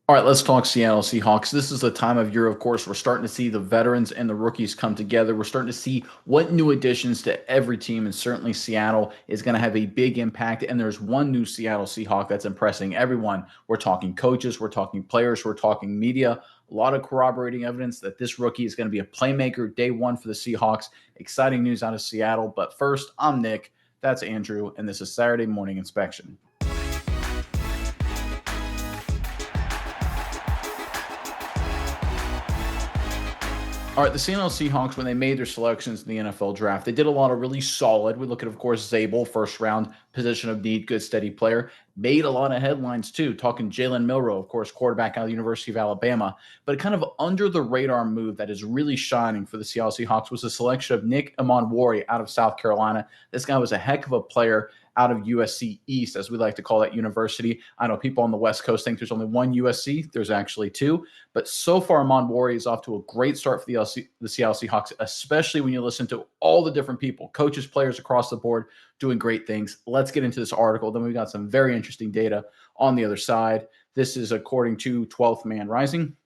All right, let's talk Seattle Seahawks. This is the time of year, of course, we're starting to see the veterans and the rookies come together. We're starting to see what new additions to every team, and certainly Seattle is going to have a big impact. And there's one new Seattle Seahawk that's impressing everyone. We're talking coaches, we're talking players, we're talking media. A lot of corroborating evidence that this rookie is going to be a playmaker day one for the Seahawks. Exciting news out of Seattle. But first, I'm Nick. That's Andrew, and this is Saturday Morning Inspection. All right, the Seattle Seahawks, when they made their selections in the NFL draft, they did a lot of really solid. We look at, of course, Zabel, first round, position of need, good, steady player. Made a lot of headlines, too, talking Jalen Milroe, of course, quarterback out of the University of Alabama. But a kind of under the radar move that is really shining for the Seattle Seahawks was the selection of Nick Emmanwori out of South Carolina. This guy was a heck of a player out of USC East, as we like to call that university. I know people on the West Coast think there's only one USC. There's actually two. But so far, Emmanwori is off to a great start for the Seattle Seahawks, especially when you listen to all the different people, coaches, players across the board doing great things. Let's get into this article. Then we've got some very interesting data on the other side. This is according to 12th Man Rising.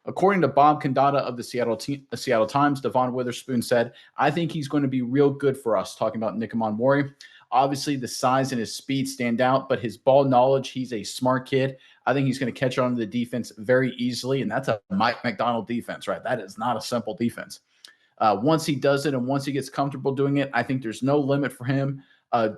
According to Bob Condata of the Seattle Times, Devon Witherspoon said, I think he's going to be real good for us, talking about Nick Emmanwori. Obviously, the size and his speed stand out, but his ball knowledge, he's a smart kid. I think he's going to catch on to the defense very easily, and that's a Mike McDonald defense, right? That is not a simple defense. Once he does it and once he gets comfortable doing it, I think there's no limit for him.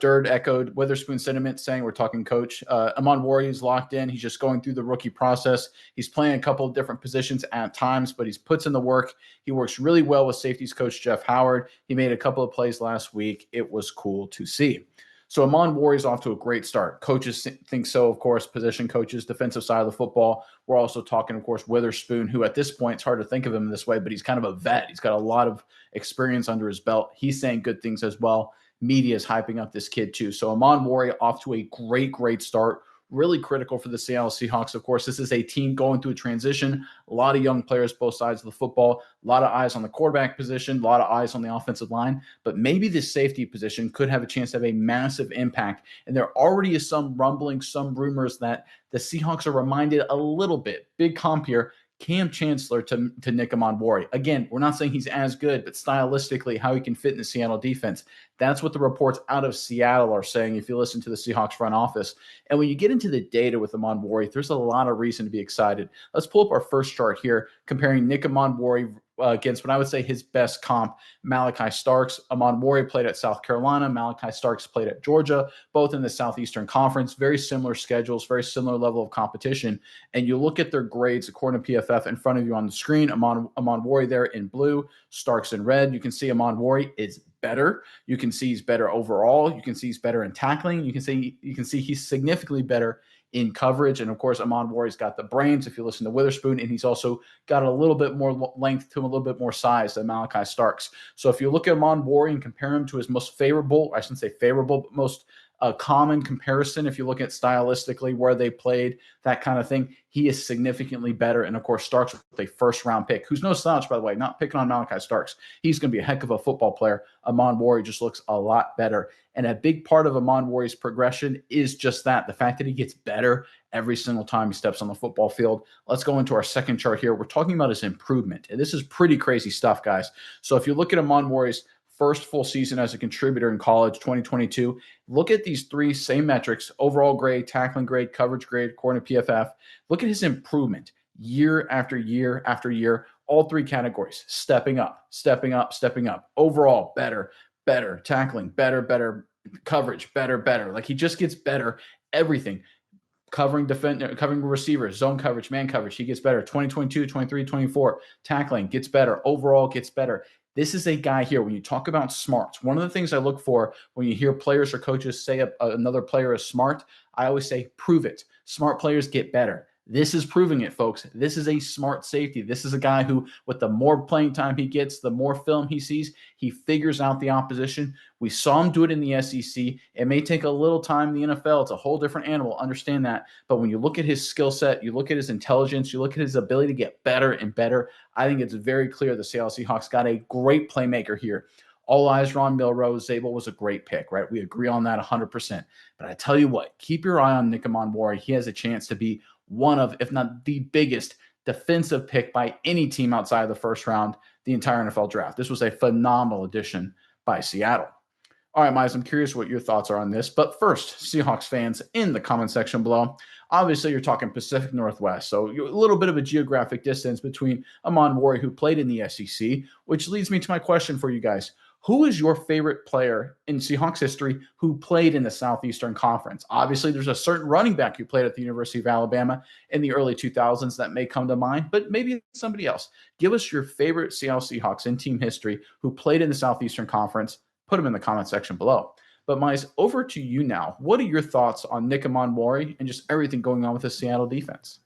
Durd echoed Witherspoon's sentiment, saying, we're talking coach. Emmanwori is locked in. He's just going through the rookie process. He's playing a couple of different positions at times, but he's puts in the work. He works really well with safeties coach Jeff Howard. He made a couple of plays last week. It was cool to see. So Emmanwori is off to a great start. Coaches think so, of course, position coaches, defensive side of the football. We're also talking, of course, Witherspoon, who at this point, it's hard to think of him this way, but he's kind of a vet. He's got a lot of experience under his belt. He's saying good things as well. Media is hyping up this kid too. So Emmanwori off to a great start. Really critical for the Seattle Seahawks. Of course, this is a team going through a transition. A lot of young players, both sides of the football. A lot of eyes on the quarterback position. A lot of eyes on the offensive line. But maybe this safety position could have a chance to have a massive impact. And there already is some rumbling, some rumors that the Seahawks are reminded a little bit. Big comp here. Cam Chancellor to Nick Emmanwori. Again, we're not saying he's as good, but stylistically, how he can fit in the Seattle defense. That's what the reports out of Seattle are saying if you listen to the Seahawks front office. And when you get into the data with Emmanwori, there's a lot of reason to be excited. Let's pull up our first chart here, comparing Nick Emmanwori against what I would say his best comp, Malachi Starks. Emmanwori played at South Carolina. Malachi Starks played at Georgia, both in the Southeastern Conference. Very similar schedules, very similar level of competition. And you look at their grades according to PFF in front of you on the screen. Emmanwori there in blue, Starks in red. You can see Emmanwori is better. You can see he's better overall. You can see he's better in tackling. You can see he's significantly better in coverage. And of course, Emmanwori's got the brains, if you listen to Witherspoon, and he's also got a little bit more length to him, a little bit more size than Malachi Starks. So if you look at Emmanwori and compare him to his most favorable, I shouldn't say favorable, but most common comparison, if you look at stylistically where they played, that kind of thing, he is significantly better. And of course, Starks with a first round pick, who's no slouch, by the way, not picking on Malachi Starks. He's going to be a heck of a football player. Emmanwori just looks a lot better. And a big part of Emmanwori's progression is just that, the fact that he gets better every single time he steps on the football field. Let's go into our second chart here. We're talking about his improvement. And this is pretty crazy stuff, guys. So if you look at Emmanwori's first full season as a contributor in college, 2022, look at these three same metrics: overall grade, tackling grade, coverage grade, according to PFF. Look at his improvement year after year after year, all three categories: stepping up, stepping up, stepping up. Overall, better, better, tackling, better, coverage, better. Like he just gets better, everything. Covering receivers, zone coverage, man coverage, he gets better. 2022, 23, 24, tackling gets better, overall gets better. This is a guy here, when you talk about smarts, one of the things I look for when you hear players or coaches say another player is smart, I always say, prove it. Smart players get better. This is proving it, folks. This is a smart safety. This is a guy who, with the more playing time he gets, the more film he sees, he figures out the opposition. We saw him do it in the SEC. It may take a little time in the NFL. It's a whole different animal. Understand that. But when you look at his skill set, you look at his intelligence, you look at his ability to get better and better, I think it's very clear the Seattle Seahawks got a great playmaker here. All eyes are on Milroe. Zabel was a great pick, right? We agree on that 100%. But I tell you what, keep your eye on Nick Emmanwori. He has a chance to be one of, if not the biggest defensive pick by any team outside of the first round, the entire NFL draft. This was a phenomenal addition by Seattle. All right, Miles, I'm curious what your thoughts are on this. But first, Seahawks fans in the comment section below. Obviously, you're talking Pacific Northwest, so a little bit of a geographic distance between Emmanwori, who played in the SEC, which leads me to my question for you guys. Who is your favorite player in Seahawks history who played in the Southeastern Conference? Obviously, there's a certain running back who played at the University of Alabama in the early 2000s that may come to mind, but maybe somebody else. Give us your favorite Seattle Seahawks in team history who played in the Southeastern Conference. Put them in the comment section below. But Mize, over to you now. What are your thoughts on Nick Emmanwori and just everything going on with the Seattle defense?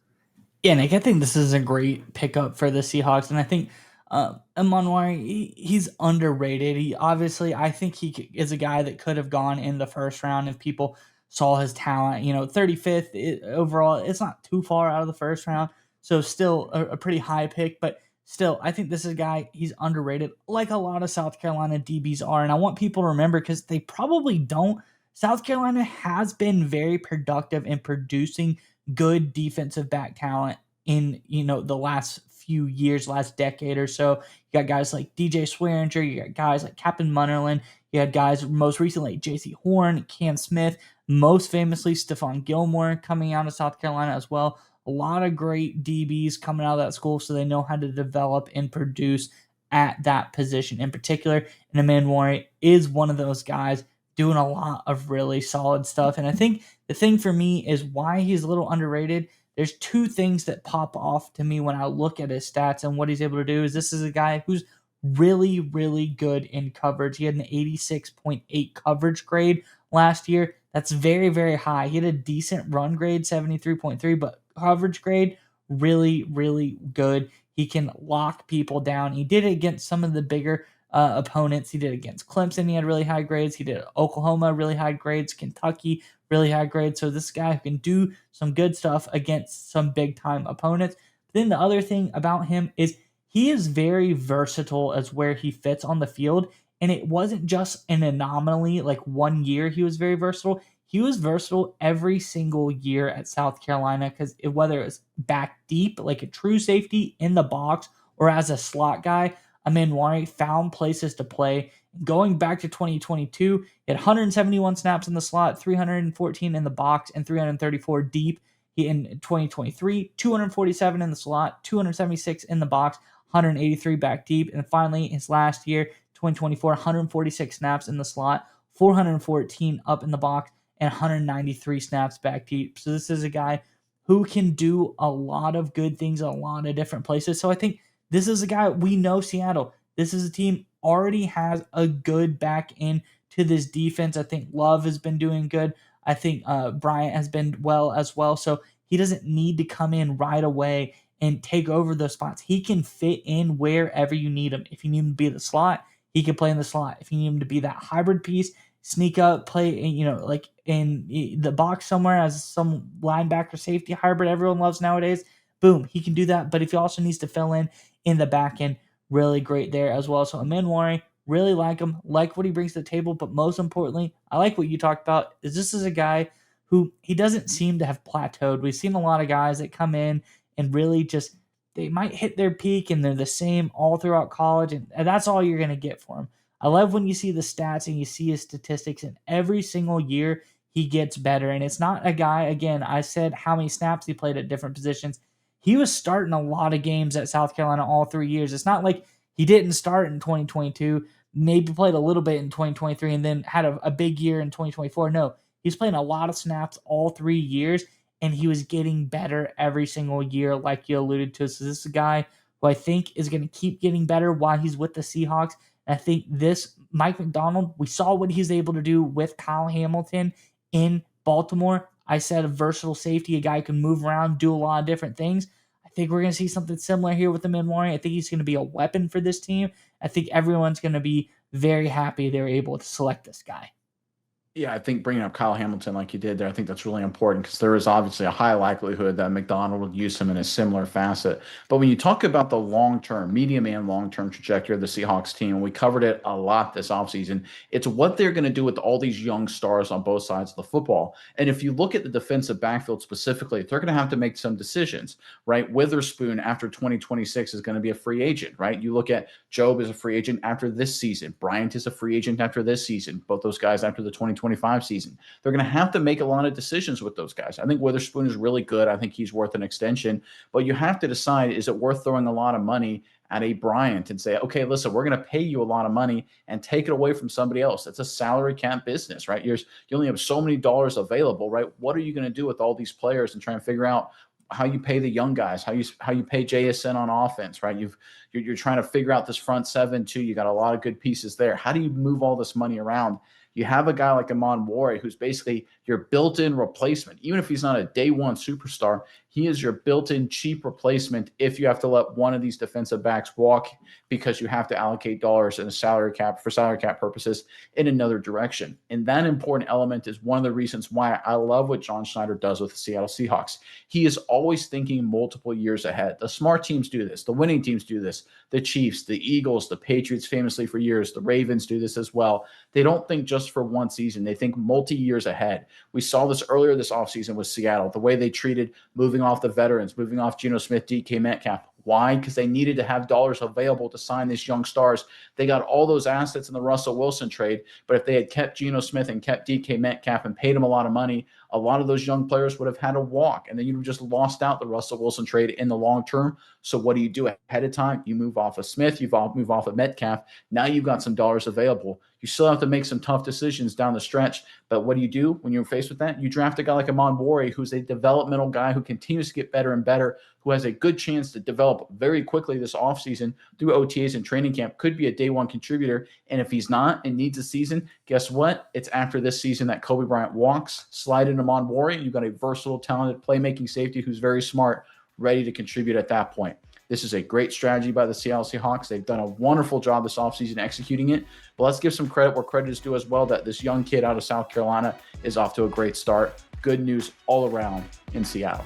Yeah, Nick, I think this is a great pickup for the Seahawks, and I think Emmanwori, he's underrated. He obviously, I think is a guy that could have gone in the first round if people saw his talent. 35th overall, it's not too far out of the first round, so still a pretty high pick, but still, I think this is a guy, he's underrated, like a lot of South Carolina DBs are, and I want people to remember, because they probably don't, South Carolina has been very productive in producing good defensive back talent in the last few years, last decade or so. You got guys like DJ Swearinger, you got guys like Captain Munnerlin, you had guys most recently like JC Horn, Cam Smith, most famously Stephon Gilmore coming out of South Carolina as well. A lot of great DBs coming out of that school, so they know how to develop and produce at that position in particular. And Emmanwori is one of those guys doing a lot of really solid stuff. And I think the thing for me is why he's a little underrated. There's two things that pop off to me when I look at his stats and what he's able to do. Is this is a guy who's really, really good in coverage. He had an 86.8 coverage grade last year. That's very, very high. He had a decent run grade, 73.3, but coverage grade, really, really good. He can lock people down. He did it against some of the bigger opponents. He did against Clemson. He had really high grades. He did Oklahoma, really high grades. Kentucky, really high grades. So this guy can do some good stuff against some big time opponents. Then the other thing about him is he is very versatile as where he fits on the field. And it wasn't just an anomaly, like 1 year he was very versatile. He was versatile every single year at South Carolina, because whether it's back deep, like a true safety in the box, or as a slot guy, Emmanwori found places to play. Going back to 2022, he had 171 snaps in the slot, 314 in the box, and 334 deep. He in 2023, 247 in the slot, 276 in the box, 183 back deep, and finally his last year, 2024, 146 snaps in the slot, 414 up in the box, and 193 snaps back deep. So this is a guy who can do a lot of good things in a lot of different places. So I think this is a guy, we know Seattle. This is a team already has a good back end to this defense. I think Love has been doing good. I think Bryant has been well as well. So he doesn't need to come in right away and take over those spots. He can fit in wherever you need him. If you need him to be the slot, he can play in the slot. If you need him to be that hybrid piece, sneak up, play, like in the box somewhere as some linebacker safety hybrid everyone loves nowadays, boom, he can do that. But if he also needs to fill in the back end, really great there as well. So Emmanwori, really like him, like what he brings to the table, but most importantly, I like what you talked about, is this is a guy who he doesn't seem to have plateaued. We've seen a lot of guys that come in and really just, they might hit their peak and they're the same all throughout college, and that's all you're going to get for him. I love when you see the stats and you see his statistics, and every single year he gets better. And it's not a guy, again, I said how many snaps he played at different positions. He was starting a lot of games at South Carolina all 3 years. It's not like he didn't start in 2022, maybe played a little bit in 2023, and then had a big year in 2024. No, he's playing a lot of snaps all 3 years, and he was getting better every single year, like you alluded to. So this is a guy who I think is going to keep getting better while he's with the Seahawks. And I think this Mike McDonald, we saw what he's able to do with Kyle Hamilton in Baltimore. I said a versatile safety, a guy who can move around, do a lot of different things. I think we're going to see something similar here with the Emmanwori. I think he's going to be a weapon for this team. I think everyone's going to be very happy they were able to select this guy. Yeah, I think bringing up Kyle Hamilton like you did there, I think that's really important because there is obviously a high likelihood that McDonald would use him in a similar facet. But when you talk about the long term, medium and long term trajectory of the Seahawks team, and we covered it a lot this offseason, it's what they're going to do with all these young stars on both sides of the football. And if you look at the defensive backfield specifically, they're going to have to make some decisions, right? Witherspoon after 2026 is going to be a free agent, right? You look at Job is a free agent after this season. Bryant is a free agent after this season. Both those guys after the 2025 season. They're going to have to make a lot of decisions with those guys. I think Witherspoon is really good. I think he's worth an extension, but you have to decide, is it worth throwing a lot of money at a Bryant and say, okay, listen, we're going to pay you a lot of money and take it away from somebody else. It's a salary cap business, right? You only have so many dollars available, right? What are you going to do with all these players and try and figure out how you pay the young guys, how you pay JSN on offense, right? You're trying to figure out this front seven too. You got a lot of good pieces there. How do you move all this money around? You have a guy like Emmanwori who's basically your built-in replacement. Even if he's not a day one superstar, he is your built-in cheap replacement if you have to let one of these defensive backs walk because you have to allocate dollars in a salary cap for salary cap purposes in another direction. And that important element is one of the reasons why I love what John Schneider does with the Seattle Seahawks. He is always thinking multiple years ahead. The smart teams do this. The winning teams do this. The Chiefs, the Eagles, the Patriots famously for years. The Ravens do this as well. They don't think just for one season. They think multi-years ahead. We saw this earlier this offseason with Seattle, the way they treated moving off the veterans, moving off Geno Smith, DK Metcalf. Why? Because they needed to have dollars available to sign these young stars. They got all those assets in the Russell Wilson trade, but if they had kept Geno Smith and kept DK Metcalf and paid him a lot of money, a lot of those young players would have had to walk, and then you just lost out the Russell Wilson trade in the long term. So what do you do ahead of time? You move off of Smith, move off of Metcalf. Now you've got some dollars available. You still have to make some tough decisions down the stretch, but what do you do when you're faced with that? You draft a guy like Emmanwori, who's a developmental guy who continues to get better and better, who has a good chance to develop very quickly this offseason through OTAs and training camp, could be a day one contributor. And if he's not and needs a season, guess what? It's after this season that Kobe Bryant walks, slide into Emmanwori. You've got a versatile, talented playmaking safety who's very smart, ready to contribute at that point. This is a great strategy by the Seattle Seahawks. They've done a wonderful job this offseason executing it. But let's give some credit where credit is due as well, that this young kid out of South Carolina is off to a great start. Good news all around in Seattle.